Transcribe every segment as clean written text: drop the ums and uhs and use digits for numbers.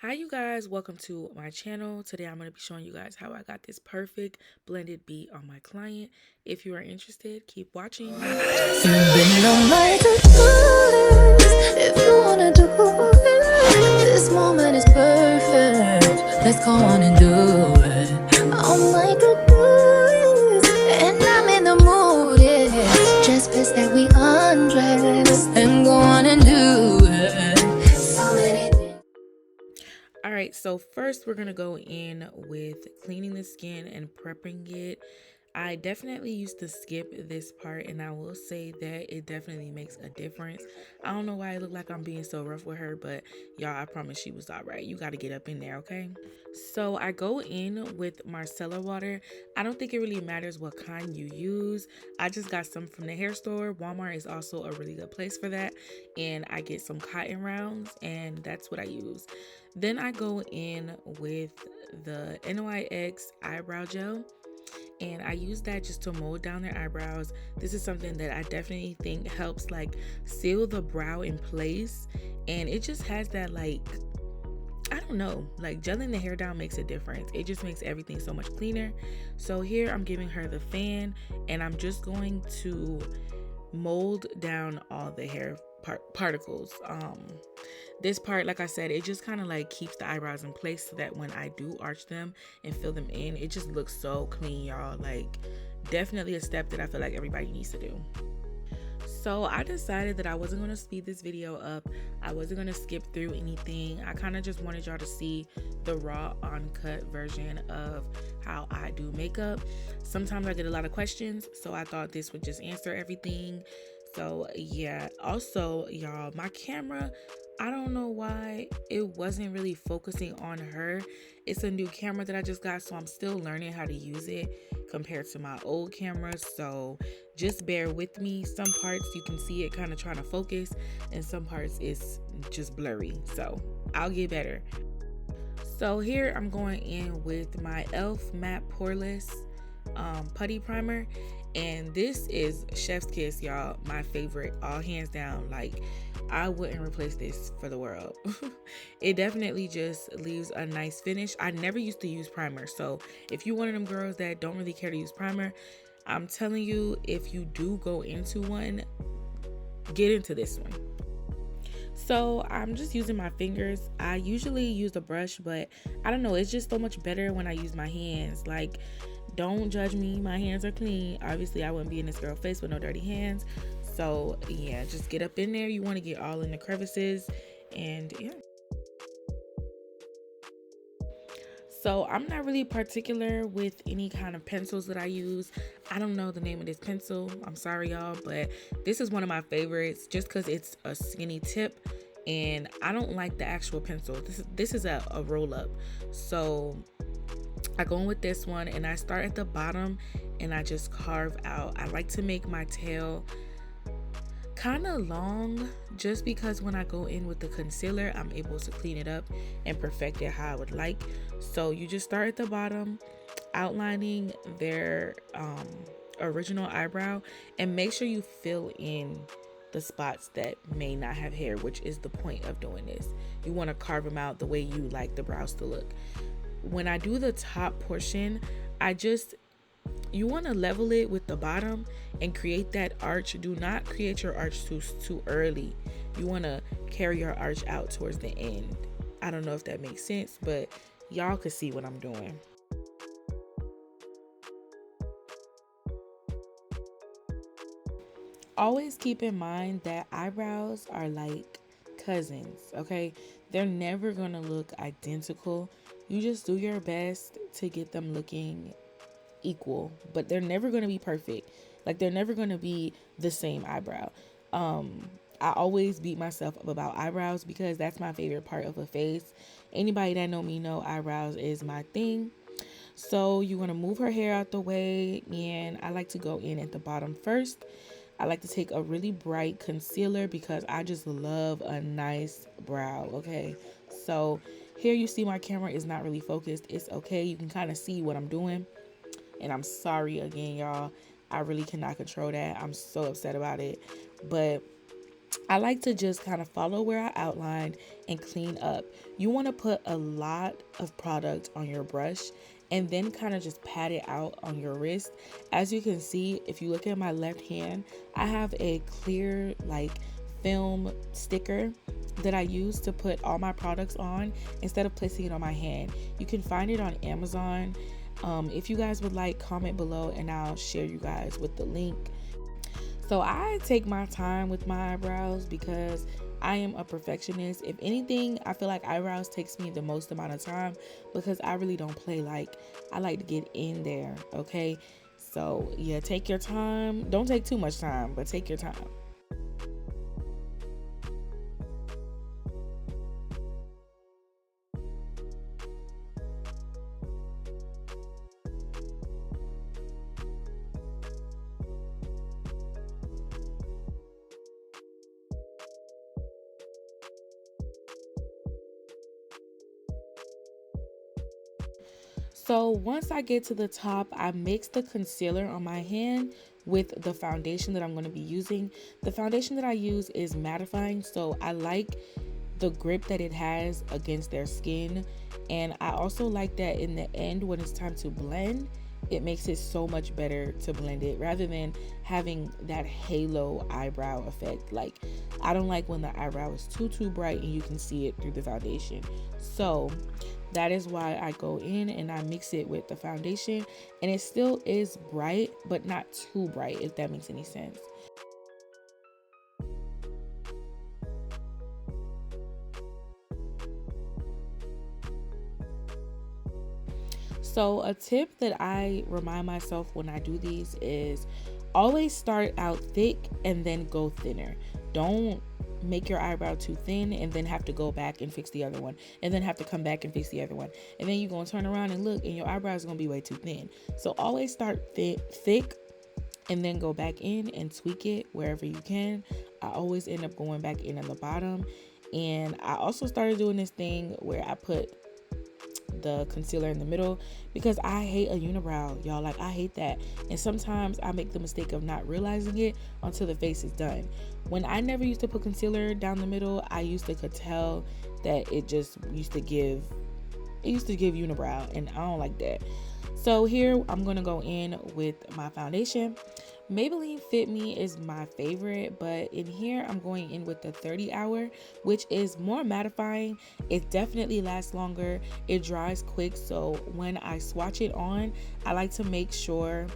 Hi you guys, welcome to my channel. Today I'm going to be showing you guys how I got this perfect blended beat on my client. If you are interested, keep watching. You've been on my to-do list. If you wanna do it, this moment is perfect. Let's go on and do it. On my to-do list, and I'm in the mood, yeah. Just best that we undress and go on and do it. So many things. Alright, so first we're going to go in with cleaning the skin and prepping it. I definitely used to skip this part, and I will say that it definitely makes a difference. I don't know why it looked like I'm being so rough with her, but y'all, I promise she was alright. You got to get up in there, okay? So I go in with micellar water. I don't think it really matters what kind you use. I just got some from the hair store. Walmart is also a really good place for that. And I get some cotton rounds, and that's what I use. Then I go in with the NYX eyebrow gel, and I use that just to mold down their eyebrows. This is something that I definitely think helps like seal the brow in place, and it just has that, like, I don't know, like gelling the hair down makes a difference. It just makes everything so much cleaner. So here I'm giving her the fan, and I'm just going to mold down all the hair particles. This part, like I said, it just kind of like keeps the eyebrows in place so that when I do arch them and fill them in, it just looks so clean, y'all. Like, definitely a step that I feel like everybody needs to do. So I decided that I wasn't going to speed this video up. I wasn't going to skip through anything. I kind of just wanted y'all to see the raw, uncut version of how I do makeup. Sometimes I get a lot of questions, so I thought this would just answer everything. So yeah, also y'all, my camera, I don't know why it wasn't really focusing on her. It's a new camera that I just got, so I'm still learning how to use it compared to my old camera. So just bear with me. Some parts you can see it kind of trying to focus, and some parts it's just blurry. So I'll get better. So here I'm going in with my e.l.f. matte poreless putty primer, and this is chef's kiss, y'all. My favorite, all hands down. Like, I wouldn't replace this for the world. It definitely just leaves a nice finish. I never used to use primer, so if you're one of them girls that don't really care to use primer, I'm telling you, if you do go into one, get into this one. So I'm just using my fingers. I usually use a brush, but I don't know, it's just so much better when I use my hands. Like, don't judge me, my hands are clean. Obviously I wouldn't be in this girl's face with no dirty hands. So yeah, just get up in there. You want to get all in the crevices, and yeah. So I'm not really particular with any kind of pencils that I use. I don't know the name of this pencil, I'm sorry y'all, but this is one of my favorites just because it's a skinny tip, and I don't like the actual pencil. This is a roll up. So I go in with this one, and I start at the bottom and I just carve out. I like to make my tail kind of long just because when I go in with the concealer, I'm able to clean it up and perfect it how I would like. So you just start at the bottom, outlining their original eyebrow, and make sure you fill in the spots that may not have hair, which is the point of doing this. You want to carve them out the way you like the brows to look. When I do the top portion, you want to level it with the bottom and create that arch. Do not create your arch too early. You want to carry your arch out towards the end. I don't know if that makes sense, but y'all could see what I'm doing. Always keep in mind that eyebrows are like cousins, okay? They're never gonna look identical. You just do your best to get them looking equal, but they're never going to be perfect. Like, they're never going to be the same eyebrow. I always beat myself up about eyebrows because that's my favorite part of a face. Anybody that know me know eyebrows is my thing. So you want to move her hair out the way, and I like to go in at the bottom first. I like to take a really bright concealer because I just love a nice brow, okay? So here you see my camera is not really focused. It's okay. You can kind of see what I'm doing. And I'm sorry again, y'all. I really cannot control that. I'm so upset about it. But I like to just kind of follow where I outlined and clean up. You want to put a lot of product on your brush and then kind of just pat it out on your wrist. As you can see, if you look at my left hand, I have a clear like film sticker that I use to put all my products on instead of placing it on my hand. You can find it on Amazon. If you guys would like, comment below and I'll share you guys with the link. So I take my time with my eyebrows because I am a perfectionist. If anything, I feel like eyebrows takes me the most amount of time because I really don't play. Like, I like to get in there, okay? So yeah, take your time. Don't take too much time, but take your time. So once I get to the top, I mix the concealer on my hand with the foundation that I'm going to be using. The foundation that I use is mattifying, so I like the grip that it has against their skin. And I also like that in the end, when it's time to blend, it makes it so much better to blend it rather than having that halo eyebrow effect. Like, I don't like when the eyebrow is too bright and you can see it through the foundation. So that is why I go in and I mix it with the foundation, and it still is bright but not too bright, if that makes any sense. So a tip that I remind myself when I do these is always start out thick and then go thinner. Don't make your eyebrow too thin and then have to go back and fix the other one and then have to come back and fix the other one, and then you're going to turn around and look and your eyebrow is going to be way too thin. So always start thick and then go back in and tweak it wherever you can. I always end up going back in at the bottom. And I also started doing this thing where I put the concealer in the middle because I hate a unibrow, y'all. Like, I hate that. And sometimes I make the mistake of not realizing it until the face is done. When I never used to put concealer down the middle, I used to could tell that it just used to give unibrow, and I don't like that. So here I'm gonna go in with my foundation. Maybelline Fit Me is my favorite, but in here I'm going in with the 30 hour, which is more mattifying. It definitely lasts longer. It dries quick, so when I swatch it on, I like to make sure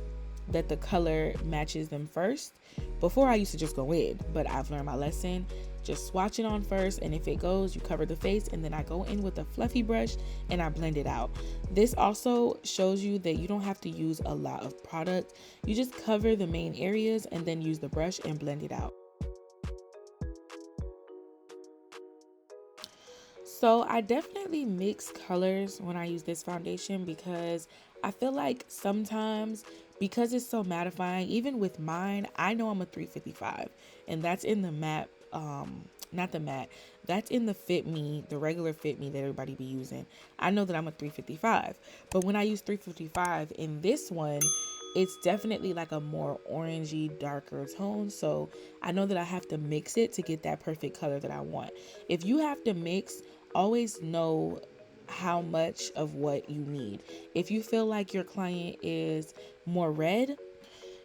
that the color matches them first. Before, I used to just go in, but I've learned my lesson. Just swatch it on first, and if it goes, you cover the face, and then I go in with a fluffy brush and I blend it out. This also shows you that you don't have to use a lot of product. You just cover the main areas and then use the brush and blend it out. So I definitely mix colors when I use this foundation because I feel like sometimes, because it's so mattifying, even with mine, I know I'm a 355, and that's in the matte, not the matte, that's in the Fit Me, the regular Fit Me that everybody be using. I know that I'm a 355, but when I use 355 in this one, it's definitely like a more orangey, darker tone. So I know that I have to mix it to get that perfect color that I want. If you have to mix, always know how much of what you need. If you feel like your client is more red,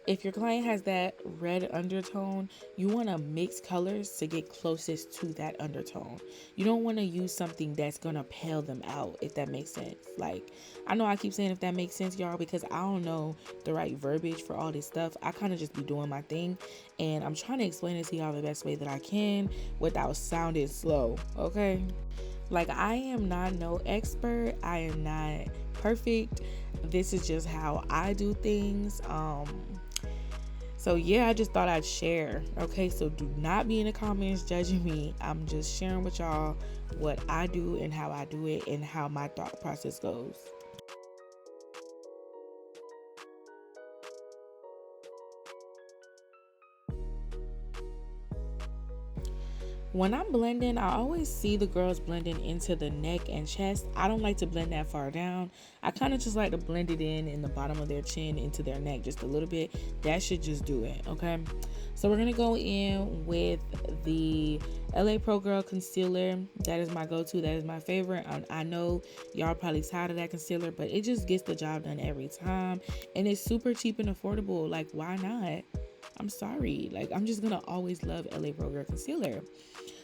if your client has that red undertone, you want to mix colors to get closest to that undertone. You don't want to use something that's going to pale them out, if that makes sense. Like, I know I keep saying if that makes sense, y'all, because I don't know the right verbiage for all this stuff. I kind of just be doing my thing, and I'm trying to explain it to y'all the best way that I can without sounding slow, okay? Like, I am not no expert. I am not perfect. This is just how I do things. So yeah, I just thought I'd share. Okay, so do not be in the comments judging me. I'm just sharing with y'all what I do and how I do it and how my thought process goes. When I'm blending, I always see the girls blending into the neck and chest. I don't like to blend that far down. I kind of just like to blend it in the bottom of their chin into their neck just a little bit. That should just do it, okay? So we're going to go in with the LA Pro Girl concealer. That is my go-to. That is my favorite. I know y'all probably tired of that concealer, but it just gets the job done every time. And it's super cheap and affordable. Like, why not? I'm sorry. Like, I'm just going to always love LA Pro Girl concealer.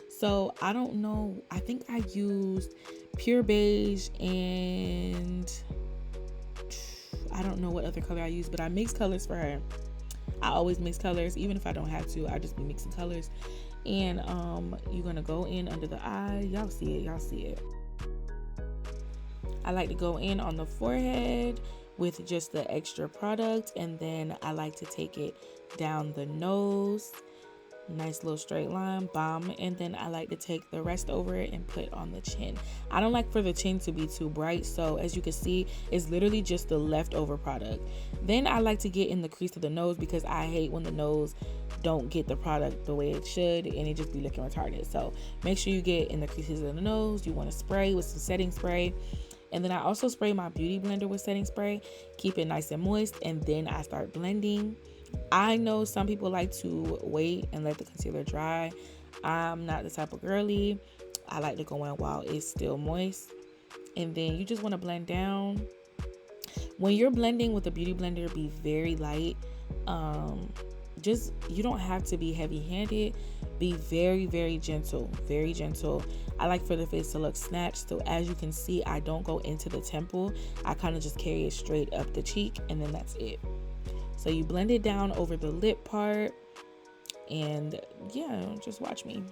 So I don't know. I think I used pure beige and I don't know what other color I used, but I mixed colors for her. I always mix colors, even if I don't have to. I just be mixing colors. And you're gonna go in under the eye. Y'all see it. Y'all see it. I like to go in on the forehead with just the extra product, and then I like to take it down the nose. Nice little straight line, bomb. And then I like to take the rest over it and put on the chin. I don't like for the chin to be too bright, so as you can see, it's literally just the leftover product. Then I like to get in the crease of the nose because I hate when the nose don't get the product the way it should and it just be looking retarded. So make sure you get in the creases of the nose. You want to spray with some setting spray. And then I also spray my beauty blender with setting spray, keep it nice and moist, and then I start blending. I know some people like to wait and let the concealer dry. I'm not the type of girly. I like to go in while it's still moist. And then you just want to blend down. When you're blending with a beauty blender, be very light. You don't have to be heavy-handed. Be very, very gentle. Very gentle. I like for the face to look snatched. So as you can see, I don't go into the temple. I kind of just carry it straight up the cheek, and then that's it. So you blend it down over the lip part, and yeah, just watch me.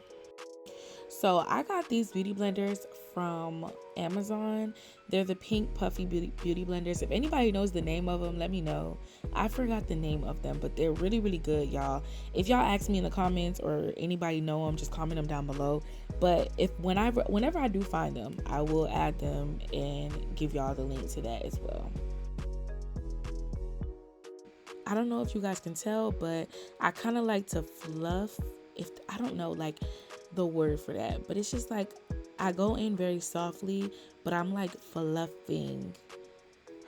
So I got these beauty blenders from Amazon. They're the pink puffy beauty blenders. If anybody knows the name of them, let me know. I forgot the name of them, but they're really, really good, y'all. If y'all ask me in the comments or anybody know them, just comment them down below. But whenever I do find them, I will add them and give y'all the link to that as well. I don't know if you guys can tell, but I kind of like to fluff, I don't know like the word for that, but it's just like I go in very softly, but I'm like fluffing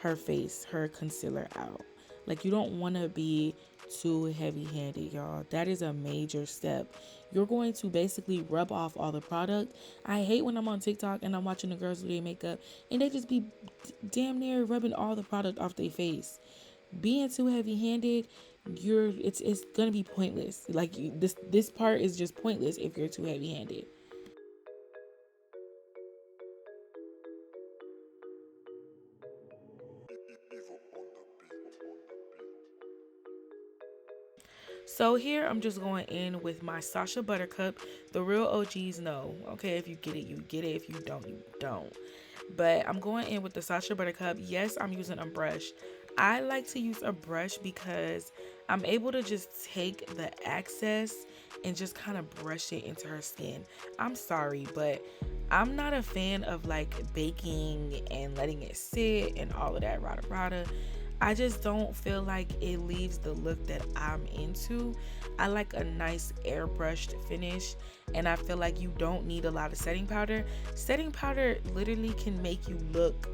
her face, her concealer out. Like, you don't want to be too heavy-handed, y'all. That is a major step. You're going to basically rub off all the product. I hate when I'm on TikTok and I'm watching the girls do their makeup and they just be damn near rubbing all the product off their face. Being too heavy-handed, it's gonna be pointless. Like, this part is just pointless if you're too heavy-handed. So here I'm just going in with my Sacha Buttercup. The real OGs know, okay? If you get it, you get it. If you don't, you don't. But I'm going in with the Sacha Buttercup. Yes, I'm using a brush. I like to use a brush because I'm able to just take the excess and just kind of brush it into her skin. I'm sorry, but I'm not a fan of like baking and letting it sit and all of that rada. I just don't feel like it leaves the look that I'm into. I like a nice airbrushed finish, and I feel like you don't need a lot of setting powder. Setting powder literally can make you look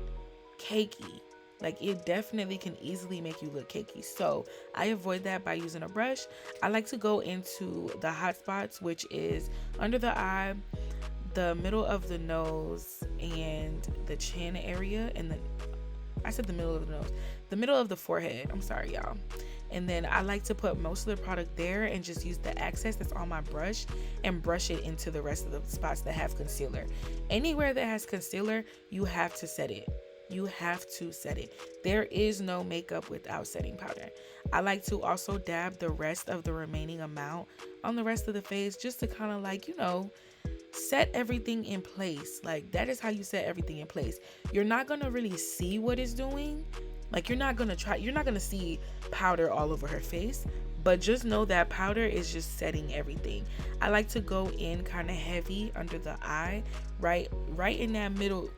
cakey. Like, it definitely can easily make you look cakey. So I avoid that by using a brush. I like to go into the hot spots, which is under the eye, the middle of the nose, and the chin area. And I said the middle of the nose. The middle of the forehead. I'm sorry, y'all. And then I like to put most of the product there and just use the excess that's on my brush and brush it into the rest of the spots that have concealer. Anywhere that has concealer, you have to set it. You have to set it. There is no makeup without setting powder. I like to also dab the rest of the remaining amount on the rest of the face just to kind of like, set everything in place. Like, that is how you set everything in place. You're not going to really see what it's doing. Like, you're not going to see powder all over her face, but just know that powder is just setting everything. I like to go in kind of heavy under the eye, right in that middle,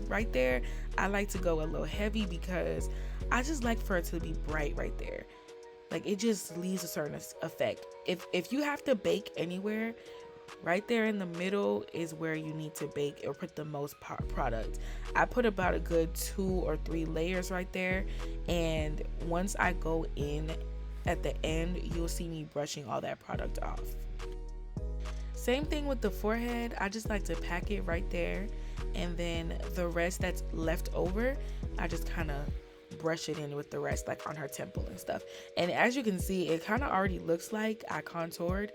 right there. I like to go a little heavy because I just like for it to be bright right there. Like, it just leaves a certain effect. If you have to bake anywhere, Right there in the middle is where you need to bake or put the most product. I put about a good 2 or 3 layers right there, and once I go in at the end, you'll see me brushing all that product off. Same thing with the forehead. I just like to pack it right there, and then the rest that's left over, I just kind of brush it in with the rest, like on her temple and stuff. And as you can see, it kind of already looks like I contoured.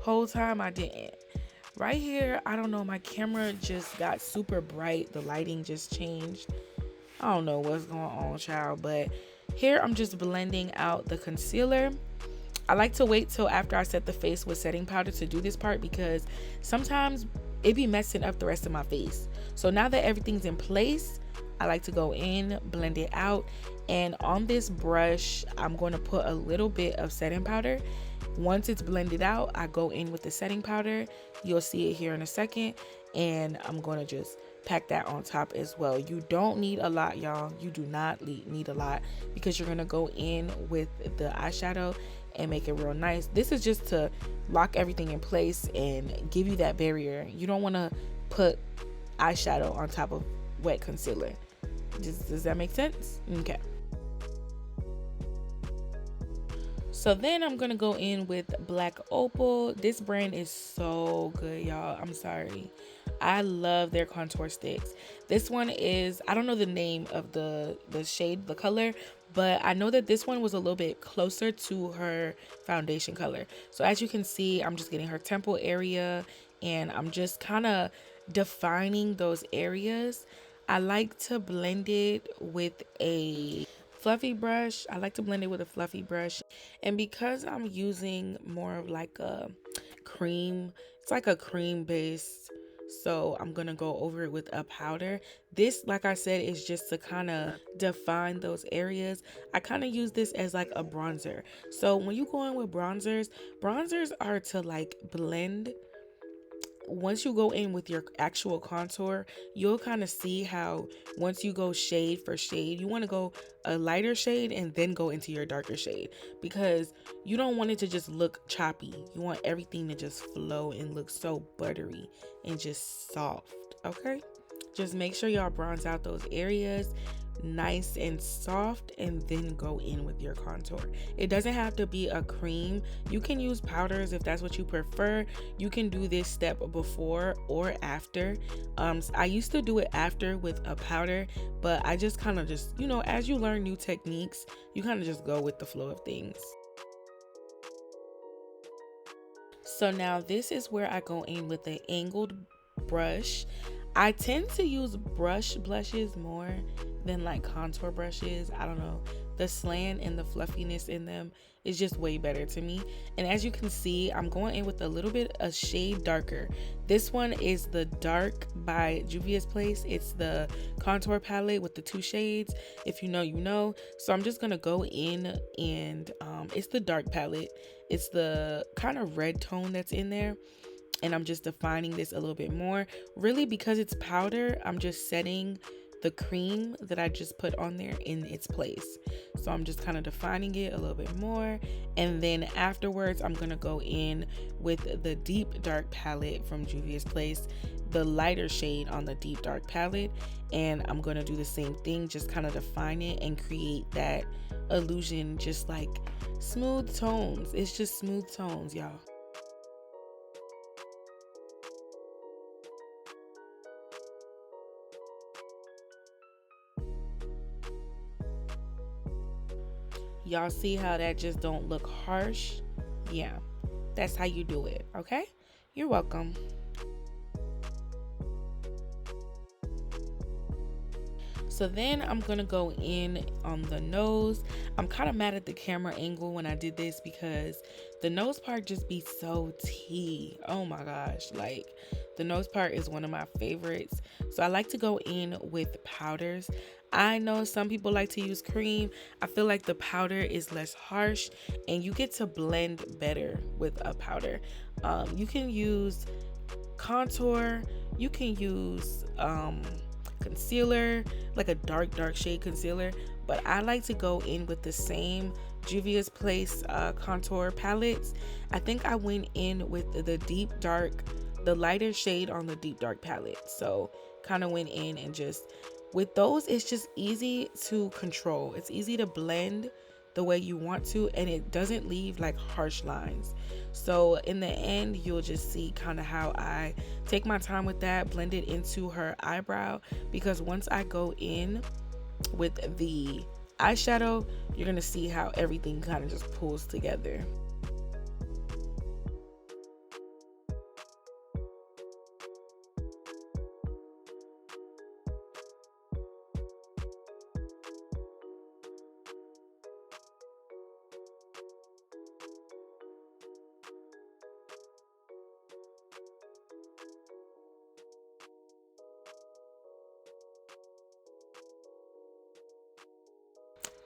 Whole time I didn't. Right here, I don't know, my camera just got super bright. The lighting just changed. I don't know what's going on, child, but here I'm just blending out the concealer. I like to wait till after I set the face with setting powder to do this part, because sometimes it be messing up the rest of my face. So now that everything's in place, I like to go in, blend it out, and on this brush I'm going to put a little bit of setting powder. Once it's blended out, I go in with the setting powder. You'll see it here in a second, and I'm going to just pack that on top as well. You don't need a lot, y'all. You do not need a lot, because you're going to go in with the eyeshadow and make it real nice. This is just to lock everything in place and give you that barrier. You don't want to put eyeshadow on top of wet concealer. Does that make sense? Okay. So then I'm gonna go in with Black Opal. This brand is so good, y'all. I'm sorry. I love their contour sticks. This one is, I don't know the name of the shade, the color, but I know that this one was a little bit closer to her foundation color. So as you can see, I'm just getting her temple area, and I'm just kind of defining those areas. I like to blend it with a fluffy brush. And because I'm using more of like a cream, it's like a cream base, so I'm gonna go over it with a powder. This, like I said, is just to kind of define those areas. I kind of use this as like a bronzer. So when you go in with bronzers are to like blend. Once you go in with your actual contour, you'll kind of see how once you go shade for shade, you want to go a lighter shade and then go into your darker shade, because you don't want it to just look choppy. You want everything to just flow and look so buttery and just soft. Okay, just make sure y'all bronze out those areas nice and soft, and then go in with your contour. It doesn't have to be a cream. You can use powders if that's what you prefer. You can do this step before or after. I used to do it after with a powder, but I just kind of just, you know, as you learn new techniques, you kind of just go with the flow of things. So now this is where I go in with an angled brush. I tend to use brush blushes more than like contour brushes. I don't know, the slant and the fluffiness in them is just way better to me. And as you can see, I'm going in with a little bit a shade darker. This one is the Dark by Juvia's Place. It's the contour palette with the 2 shades. If you know, you know. So I'm just gonna go in and it's the dark palette. It's the kind of red tone that's in there, and I'm just defining this a little bit more. Really, because it's powder, I'm just setting the cream that I just put on there in its place. So I'm just kind of defining it a little bit more, and then afterwards I'm gonna go in with the deep dark palette from Juvia's Place, the lighter shade on the deep dark palette, and I'm gonna do the same thing, just kind of define it and create that illusion, just like smooth tones. It's just smooth tones, y'all. Y'all see how that just don't look harsh? Yeah, that's how you do it, okay? You're welcome. So then I'm gonna go in on the nose. I'm kind of mad at the camera angle when I did this, because the nose part just be so tea. Oh my gosh, like the nose part is one of my favorites. So I like to go in with powders. I know some people like to use cream. I feel like the powder is less harsh and you get to blend better with a powder. You can use contour, you can use concealer, like a dark shade concealer, but I like to go in with the same Juvia's Place contour palettes. I think I went in with the lighter shade on the deep dark palette. So kind of went in and just, with those, it's just easy to control. It's easy to blend the way you want to, and it doesn't leave like harsh lines. So in the end, you'll just see kind of how I take my time with that, blend it into her eyebrow, because once I go in with the eyeshadow, you're gonna see how everything kind of just pulls together.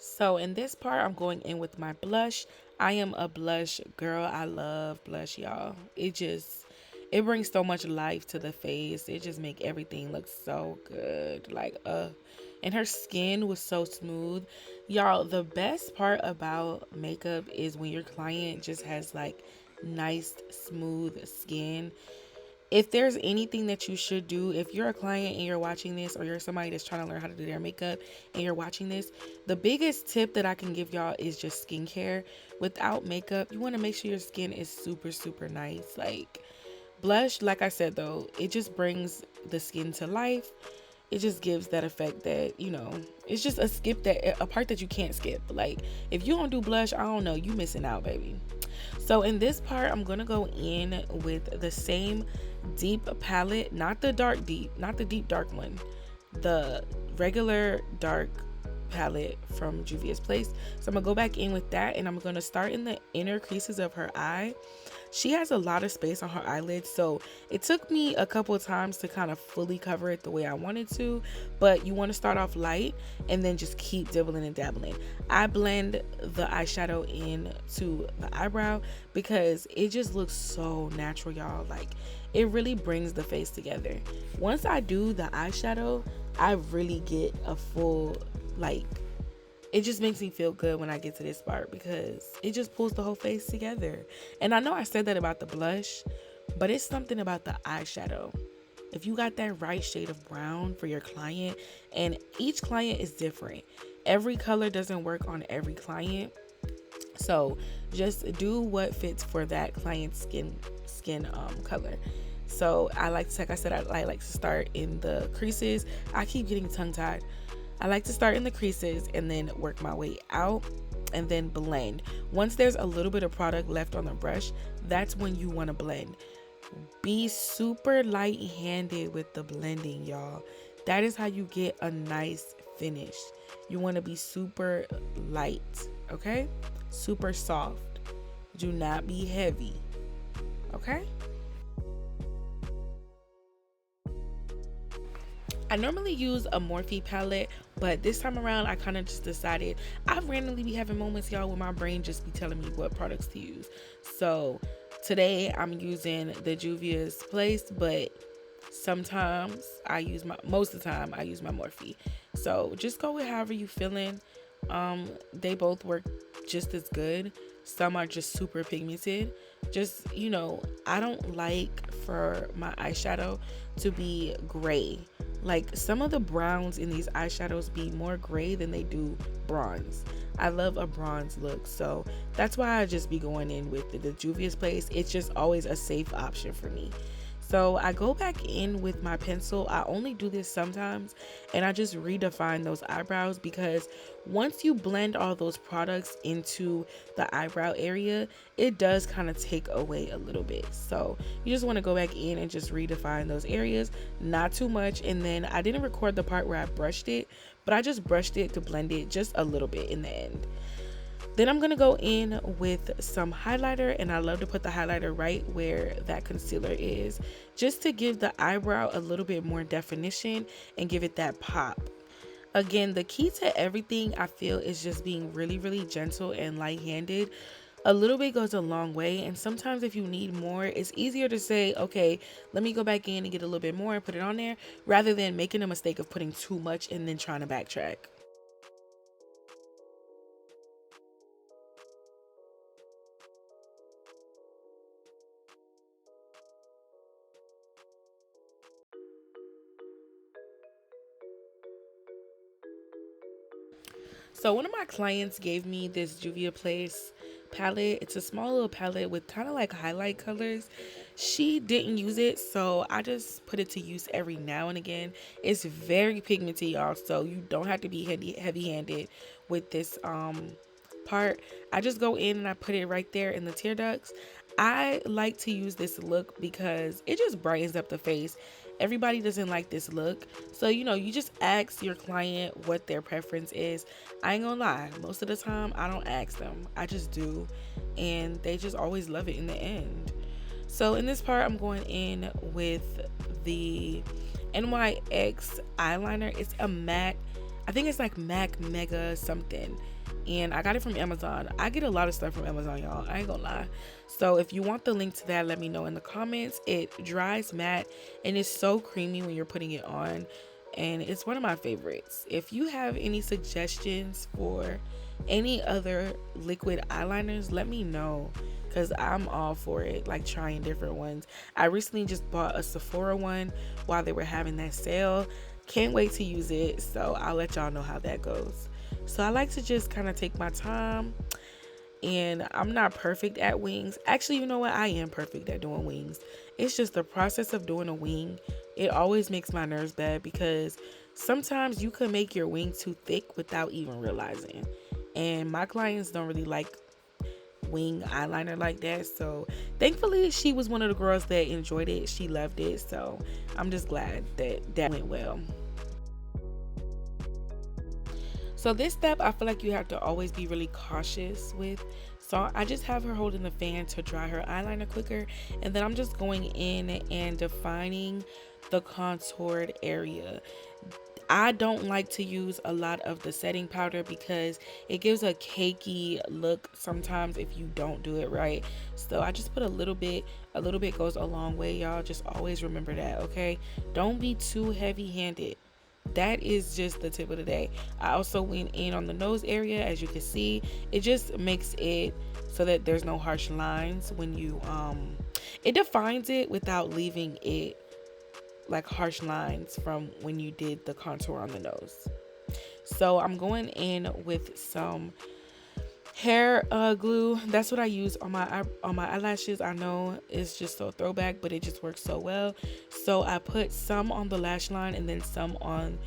So in this part, I'm going in with my blush. I am a blush girl. I love blush, y'all. It brings so much life to the face. It just make everything look so good. Like, and her skin was so smooth. Y'all, the best part about makeup is when your client just has like nice, smooth skin. If there's anything that you should do, if you're a client and you're watching this, or you're somebody that's trying to learn how to do their makeup and you're watching this, the biggest tip that I can give y'all is just skincare. Without makeup, you want to make sure your skin is super nice. Like, blush, like I said though, it just brings the skin to life. It just gives that effect that, you know, it's just a part that you can't skip. Like, if you don't do blush, I don't know, you missing out, baby. So in this part, I'm gonna go in with the same deep palette, not the deep dark one, the regular dark palette from Juvia's Place. So I'm gonna go back in with that, and I'm gonna start in the inner creases of her eye. She has a lot of space on her eyelids, so it took me a couple of times to kind of fully cover it the way I wanted to, but you want to start off light and then just keep dibbling and dabbling. I blend the eyeshadow into the eyebrow because it just looks so natural, y'all. Like, it really brings the face together. Once I do the eyeshadow, I really get a full, like, it just makes me feel good when I get to this part because it just pulls the whole face together. And I know I said that about the blush, but it's something about the eyeshadow. If you got that right shade of brown for your client, and each client is different. Every color doesn't work on every client. So just do what fits for that client's skin color. So I like to start in the creases. I keep getting tongue-tied. I like to start in the creases and then work my way out and then blend. Once there's a little bit of product left on the brush, that's when you want to blend. Be super light-handed with the blending, y'all. That is how you get a nice finish. You want to be super light, okay? Super soft. Do not be heavy, okay? I normally use a Morphe palette, but this time around I kind of just decided, I randomly be having moments, y'all, where my brain just be telling me what products to use. So today I'm using the Juvia's Place, but most of the time I use my Morphe. So just go with however you feeling. They both work just as good. Some are just super pigmented. Just, you know, I don't like for my eyeshadow to be gray. Like, some of the browns in these eyeshadows be more gray than they do bronze. I love a bronze look, so that's why I just be going in with the Juvia's Place. It's just always a safe option for me. So I go back in with my pencil. I only do this sometimes, and I just redefine those eyebrows, because once you blend all those products into the eyebrow area, it does kind of take away a little bit. So you just want to go back in and just redefine those areas, not too much. And then I didn't record the part where I brushed it, but I just brushed it to blend it just a little bit in the end. Then I'm going to go in with some highlighter, and I love to put the highlighter right where that concealer is, just to give the eyebrow a little bit more definition and give it that pop. Again, the key to everything, I feel, is just being really, really gentle and light-handed. A little bit goes a long way, and sometimes if you need more, it's easier to say, okay, let me go back in and get a little bit more and put it on there, rather than making a mistake of putting too much and then trying to backtrack. So one of my clients gave me this Juvia Place palette. It's a small little palette with kind of like highlight colors. She didn't use it, so I just put it to use every now and again. It's very pigmented, y'all, so you don't have to be heavy-handed with this part. I just go in and I put it right there in the tear ducts. I like to use this look because it just brightens up the face. Everybody doesn't like this look, so you just ask your client what their preference is. I ain't gonna lie, most of the time I don't ask them, I just do, and they just always love it in the end. So in this part, I'm going in with the NYX eyeliner. It's a matte, I think it's like MAC Mega something, and I got it from Amazon. I get a lot of stuff from Amazon, y'all, I ain't gonna lie. So if you want the link to that, let me know in the comments. It dries matte and it's so creamy when you're putting it on, and it's one of my favorites. If you have any suggestions for any other liquid eyeliners, let me know, because I'm all for it, like trying different ones. I recently just bought a Sephora one while they were having that sale. Can't wait to use it, so I'll let y'all know how that goes. So I like to just kind of take my time, and I'm not perfect at wings. Actually, you know what? I am perfect at doing wings. It's just the process of doing a wing. It always makes my nerves bad because sometimes you could make your wing too thick without even realizing. And my clients don't really like wing eyeliner like that. So thankfully, she was one of the girls that enjoyed it. She loved it. So I'm just glad that that went well. So this step, I feel like you have to always be really cautious with. So I just have her holding the fan to dry her eyeliner quicker. And then I'm just going in and defining the contoured area. I don't like to use a lot of the setting powder because it gives a cakey look sometimes if you don't do it right. So I just put a little bit goes a long way, y'all. Just always remember that, okay? Don't be too heavy-handed. That is just the tip of the day. I also went in on the nose area. As you can see, it just makes it so that there's no harsh lines when you it defines it without leaving it like harsh lines from when you did the contour on the nose. So I'm going in with some hair glue. That's what I use on my eyelashes. I know it's just so throwback, but it just works so well. So I put some on the lash line and then some on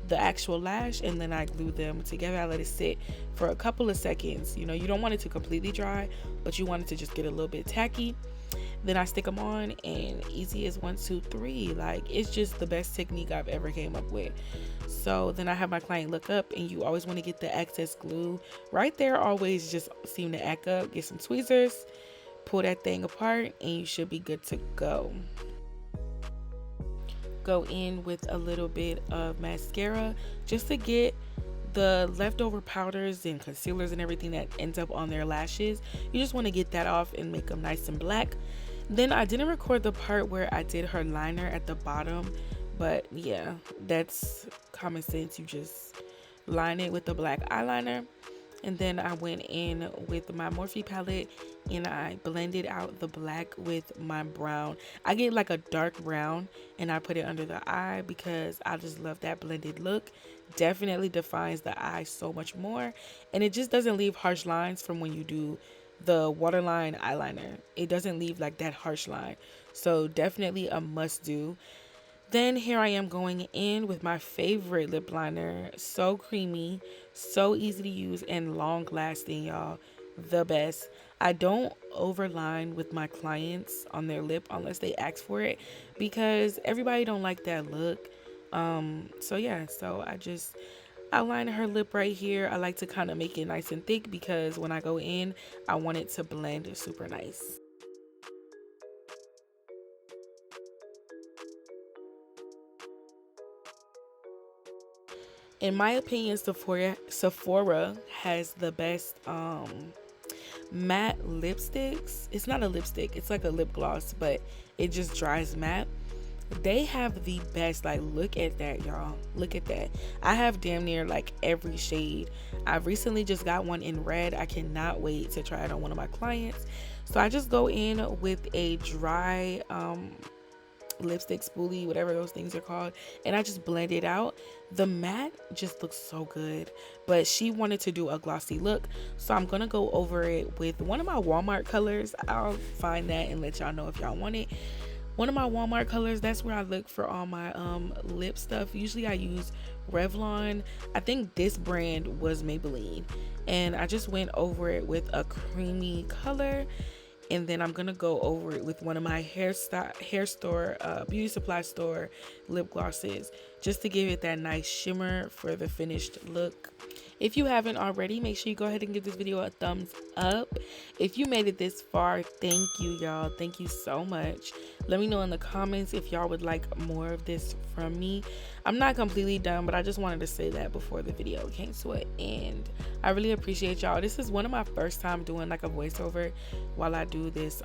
the actual lash, and then I glue them together. I let it sit for a couple of seconds. You don't want it to completely dry, but you want it to just get a little bit tacky. Then I stick them on, and easy as 1, 2, 3. Like, it's just the best technique I've ever came up with. So then I have my client look up, and you always want to get the excess glue right there. Always just seem to act up. Get some tweezers, pull that thing apart, and you should be good to go. Go in with a little bit of mascara just to get the leftover powders and concealers and everything that ends up on their lashes. You just want to get that off and make them nice and black. Then I didn't record the part where I did her liner at the bottom, but yeah, that's common sense. You just line it with the black eyeliner. And then I went in with my Morphe palette and I blended out the black with my brown. I get like a dark brown and I put it under the eye because I just love that blended look. Definitely defines the eye so much more, and it just doesn't leave harsh lines from when you do the waterline eyeliner. It doesn't leave like that harsh line, so definitely a must do. Then here I am going in with my favorite lip liner. So creamy, so easy to use, and long lasting, y'all. The best. I don't overline with my clients on their lip unless they ask for it because everybody don't like that look. So yeah, so I just outline her lip right here. I like to kind of make it nice and thick because when I go in, I want it to blend super nice. In my opinion, Sephora has the best matte lipsticks. It's not a lipstick, it's like a lip gloss, but it just dries matte. They have the best. Like, look at that, y'all. Look at that. I have damn near like every shade. I recently just got one in red. I cannot wait to try it on one of my clients. So I just go in with a dry lipstick spoolie, whatever those things are called, and I just blend it out. The matte just looks so good, but she wanted to do a glossy look, so I'm gonna go over it with one of my Walmart colors. I'll find that and let y'all know if y'all want it. One of my Walmart colors, that's where I look for all my lip stuff. Usually I use Revlon. I think this brand was Maybelline, and I just went over it with a creamy color. And then I'm gonna go over it with one of my hair store, beauty supply store lip glosses, just to give it that nice shimmer for the finished look. If you haven't already, make sure you go ahead and give this video a thumbs up. If you made it this far, thank you, y'all. Thank you so much. Let me know in the comments if y'all would like more of this from me. I'm not completely done, but I just wanted to say that before the video came to an end. I really appreciate y'all. This is one of my first time doing like a voiceover while I do this,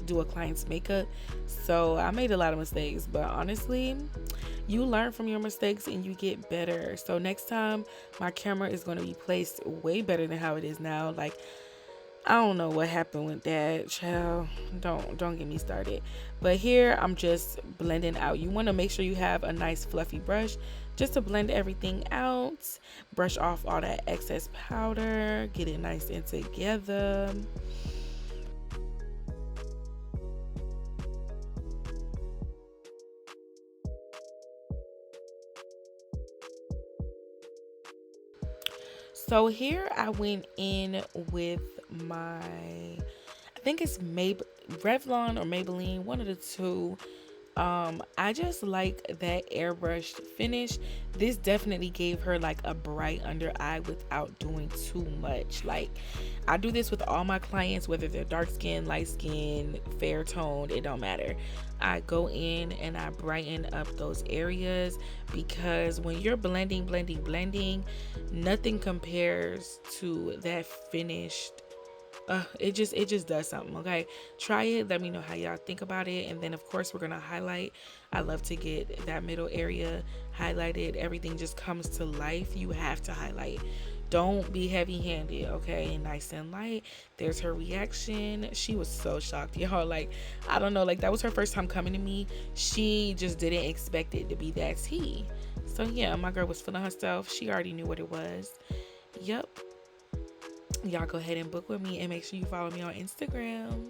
do a client's makeup. So I made a lot of mistakes, but honestly, you learn from your mistakes and you get better. So next time my camera is going to be placed way better than how it is now. Like, I don't know what happened with that, child. Don't get me started. But here I'm just blending out. You want to make sure you have a nice fluffy brush just to blend everything out. Brush off all that excess powder, get it nice and together. So here I went in with my, I think it's Revlon or Maybelline, one of the two. I just like that airbrushed finish. This definitely gave her like a bright under eye without doing too much. Like, I do this with all my clients, whether they're dark skin, light skin, fair toned, it don't matter. I go in and I brighten up those areas, because when you're blending, nothing compares to that finished. It just does something. Okay, try it, let me know how y'all think about it. And then of course we're gonna highlight. I love to get that middle area highlighted. Everything just comes to life. You have to highlight. Don't be heavy-handed, okay? Nice and light. There's her reaction. She was so shocked, y'all. Like, I don't know, like, that was her first time coming to me. She just didn't expect it to be that tea. So yeah, my girl was feeling herself. She already knew what it was. Yep. Y'all go ahead and book with me, and make sure you follow me on Instagram.